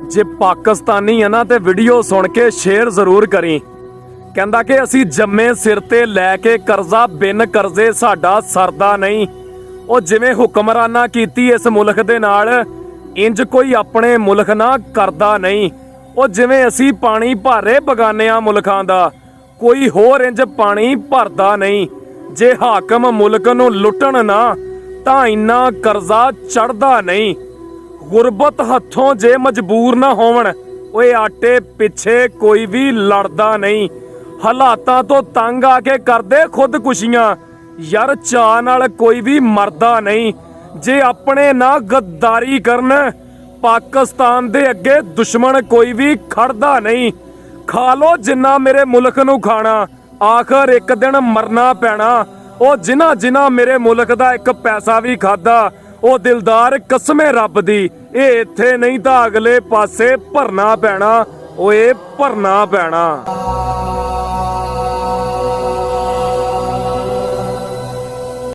ਜੇ ਪਾਕਿਸਤਾਨੀ ਹੈ ਨਾ ਤੇ ਵੀਡੀਓ ਸੁਣ ਕੇ ਸ਼ੇਅਰ ਜ਼ਰੂਰ ਕਰੀ। ਕਹਿੰਦਾ ਕਿ ਅਸੀਂ ਜੰਮੇ ਸਿਰ ਤੇ ਲੈ ਕੇ ਕਰਜ਼ਾ, ਬਿਨ ਕਰਜ਼ੇ ਸਾਡਾ ਸਰਦਾ ਨਹੀਂ। ਉਹ ਜਿਵੇਂ ਹੁਕਮਰਾਨਾ ਕੀਤੀ ਇਸ ਮੁਲਕ ਦੇ ਨਾਲ, ਇੰਜ ਕੋਈ ਆਪਣੇ ਮੁਲਕ ਨਾ ਕਰਦਾ ਨਹੀਂ। ਉਹ ਜਿਵੇਂ ਅਸੀਂ ਪਾਣੀ ਭਾਰੇ ਬਗਾਨਿਆਂ ਮੁਲਕਾਂ ਦਾ, ਕੋਈ ਹੋਰ ਇੰਜ ਪਾਣੀ ਭਰਦਾ ਨਹੀਂ। ਜੇ ਹਾਕਮ ਮੁਲਕ ਨੂੰ ਲੁੱਟਣ ਨਾ ਤਾਂ ਇੰਨਾ ਕਰਜ਼ਾ ਚੜਦਾ ਨਹੀਂ। ਗੁਰਬਤ ਹੱਥੋਂ ਜੇ ਮਜਬੂਰ ਨਾ ਹੋਵਣ, ਓਏ ਆਟੇ ਪਿੱਛੇ ਕੋਈ ਵੀ ਲੜਦਾ ਨਹੀਂ। ਹਾਲਾਤਾਂ ਤੋਂ ਤੰਗ ਆ ਕੇ ਕਰਦੇ ਖੁਦਕੁਸ਼ੀਆਂ, ਯਾਰ ਚਾਅ ਨਾਲ ਕੋਈ ਵੀ ਮਰਦਾ ਨਹੀਂ। ਜੇ ਆਪਣੇ ਨਾ ਗੱਦਾਰੀ ਕਰਨ, ਪਾਕਿਸਤਾਨ ਦੇ ਅੱਗੇ ਦੁਸ਼ਮਣ ਕੋਈ ਵੀ ਖੜਦਾ ਨਹੀਂ। ਖਾ ਲੋ ਜਿੰਨਾ ਮੇਰੇ ਮੁਲਕ ਨੂੰ ਖਾਣਾ, ਆਖਰ ਇੱਕ ਦਿਨ ਮਰਨਾ ਪੈਣਾ। ਉਹ ਜਿਨ੍ਹਾਂ ਮੇਰੇ ਮੁਲਕ ਦਾ ਇੱਕ ਪੈਸਾ ਵੀ ਖਾਦਾ, ਉਹ ਦਿਲਦਾਰ ਕਸਮੇ ਰੱਬ ਦੀ, ਇਹ ਇੱਥੇ ਨਹੀਂ ਤਾਂ ਅਗਲੇ ਪਾਸੇ ਭਰਨਾ ਪੈਣਾ। ਓਏ ਭਰਨਾ ਪੈਣਾ।